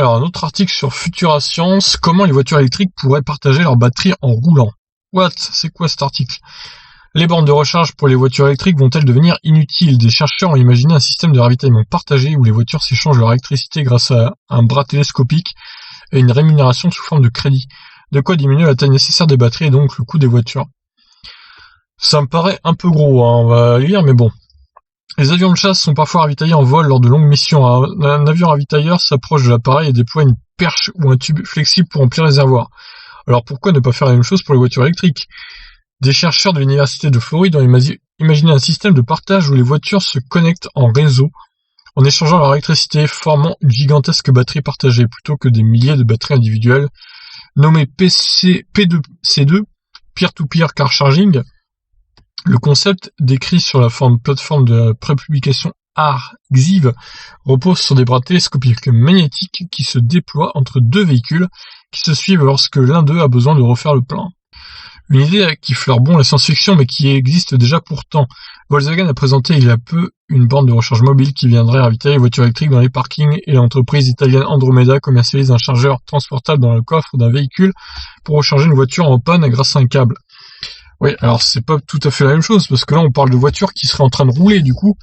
Alors, un autre article sur Futura Science, comment les voitures électriques pourraient partager leur batterie en roulant. What? C'est quoi cet article? Les bornes de recharge pour les voitures électriques vont-elles devenir inutiles? Des chercheurs ont imaginé un système de ravitaillement partagé où les voitures s'échangent leur électricité grâce à un bras télescopique et une rémunération sous forme de crédit. De quoi diminuer la taille nécessaire des batteries et donc le coût des voitures. Ça me paraît un peu gros, hein, on va lire, mais bon. Les avions de chasse sont parfois ravitaillés en vol lors de longues missions. Un avion ravitailleur s'approche de l'appareil et déploie une perche ou un tube flexible pour remplir le réservoir. Alors pourquoi ne pas faire la même chose pour les voitures électriques? Des chercheurs de l'université de Floride ont imaginé un système de partage où les voitures se connectent en réseau en échangeant leur électricité, formant une gigantesque batterie partagée plutôt que des milliers de batteries individuelles. Nommé P2C2, Peer-to-Peer Car Charging, le concept décrit sur la plateforme de prépublication Arxiv repose sur des bras télescopiques magnétiques qui se déploient entre deux véhicules qui se suivent lorsque l'un d'eux a besoin de refaire le plein. Une idée qui fleure bon la science-fiction mais qui existe déjà pourtant. Volkswagen a présenté il y a peu une borne de recharge mobile qui viendrait ravitailler les voitures électriques dans les parkings et l'entreprise italienne Andromeda commercialise un chargeur transportable dans le coffre d'un véhicule pour recharger une voiture en panne grâce à un câble. Oui, alors c'est pas tout à fait la même chose parce que là on parle de voitures qui seraient en train de rouler du coup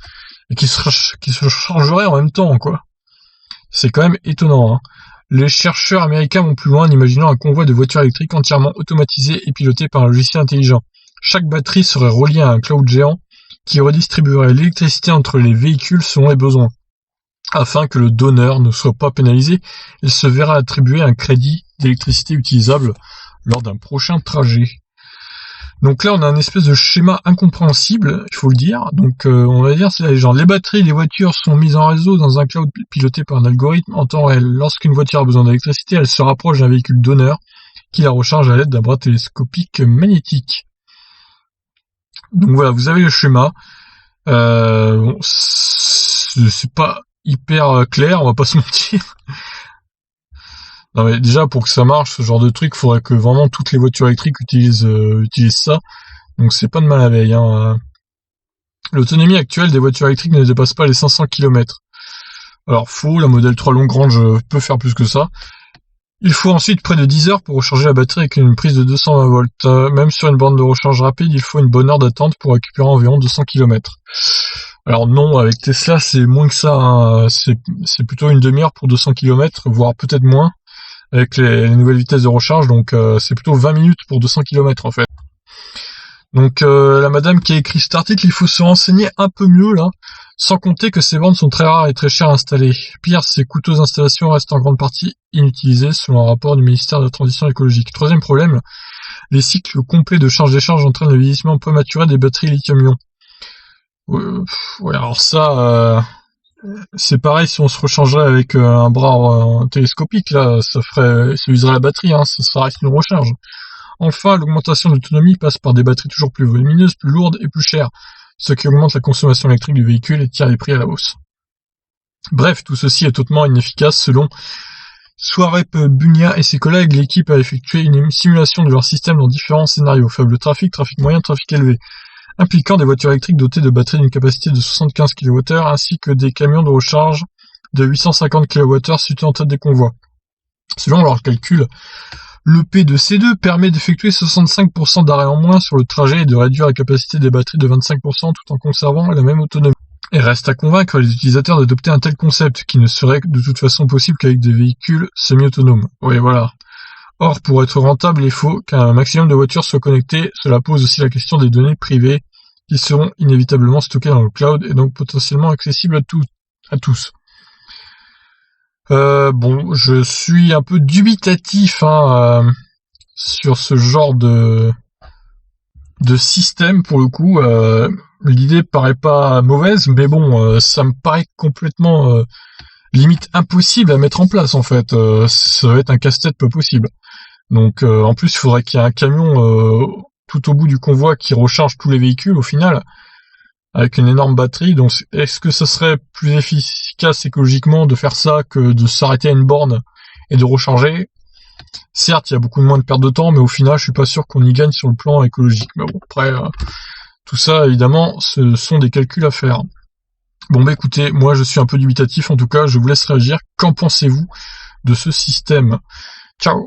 et qui se chargeraient en même temps quoi. C'est quand même étonnant, hein. Les chercheurs américains vont plus loin en imaginant un convoi de voitures électriques entièrement automatisé et piloté par un logiciel intelligent. Chaque batterie serait reliée à un cloud géant qui redistribuerait l'électricité entre les véhicules selon les besoins. Afin que le donneur ne soit pas pénalisé, il se verra attribuer un crédit d'électricité utilisable lors d'un prochain trajet. Donc là, on a un espèce de schéma incompréhensible, il faut le dire. Donc on va dire, c'est la légende. Les batteries des voitures sont mises en réseau dans un cloud piloté par un algorithme en temps réel. Lorsqu'une voiture a besoin d'électricité, elle se rapproche d'un véhicule donneur qui la recharge à l'aide d'un bras télescopique magnétique. Donc voilà, vous avez le schéma. Bon, c'est pas hyper clair, on va pas se mentir. Non mais déjà pour que ça marche, ce genre de truc, il faudrait que vraiment toutes les voitures électriques utilisent ça. Donc c'est pas de mal à veille, hein. L'autonomie actuelle des voitures électriques ne dépasse pas les 500 km. Alors faux, la Model 3 Long Range peut faire plus que ça. Il faut ensuite près de 10 heures pour recharger la batterie avec une prise de 220 volts. Même sur une borne de recharge rapide, il faut une bonne heure d'attente pour récupérer environ 200 km. Alors non, avec Tesla c'est moins que ça, hein. C'est plutôt une demi-heure pour 200 km, voire peut-être moins. Avec les nouvelles vitesses de recharge, donc c'est plutôt 20 minutes pour 200 km en fait. Donc la madame qui a écrit cet article, il faut se renseigner un peu mieux là, sans compter que ces bornes sont très rares et très chères à installer. Pire, ces coûteuses installations restent en grande partie inutilisées selon un rapport du ministère de la Transition écologique. Troisième problème, les cycles complets de charge-décharge entraînent le vieillissement prématuré des batteries lithium-ion. Ouais, alors ça... c'est pareil si on se rechargerait avec un bras télescopique, là, ça userait la batterie, hein, ça reste une recharge. Enfin, l'augmentation de l'autonomie passe par des batteries toujours plus volumineuses, plus lourdes et plus chères, ce qui augmente la consommation électrique du véhicule et tire les prix à la hausse. Bref, tout ceci est totalement inefficace selon Swareep Bunia et ses collègues. L'équipe a effectué une simulation de leur système dans différents scénarios, faible trafic, trafic moyen, trafic élevé, impliquant des voitures électriques dotées de batteries d'une capacité de 75 kWh ainsi que des camions de recharge de 850 kWh situés en tête des convois. Selon leurs calculs, le P2C2 permet d'effectuer 65% d'arrêt en moins sur le trajet et de réduire la capacité des batteries de 25% tout en conservant la même autonomie. Et reste à convaincre les utilisateurs d'adopter un tel concept qui ne serait de toute façon possible qu'avec des véhicules semi-autonomes. Oui, voilà. Or, pour être rentable, il faut qu'un maximum de voitures soient connectées. Cela pose aussi la question des données privées qui seront inévitablement stockées dans le cloud et donc potentiellement accessibles à tous. Bon, je suis un peu dubitatif sur ce genre de système pour le coup. L'idée paraît pas mauvaise, mais bon, ça me paraît complètement limite impossible à mettre en place en fait. Ça va être un casse-tête pas possible. Donc en plus, il faudrait qu'il y ait un camion tout au bout du convoi qui recharge tous les véhicules au final, avec une énorme batterie. Donc est-ce que ça serait plus efficace écologiquement de faire ça que de s'arrêter à une borne et de recharger? Certes, il y a beaucoup moins de perte de temps, mais au final, je suis pas sûr qu'on y gagne sur le plan écologique. Mais bon, après, tout ça, évidemment, ce sont des calculs à faire. Bon, bah écoutez, moi je suis un peu dubitatif, en tout cas, je vous laisse réagir. Qu'en pensez-vous? de ce système. Ciao.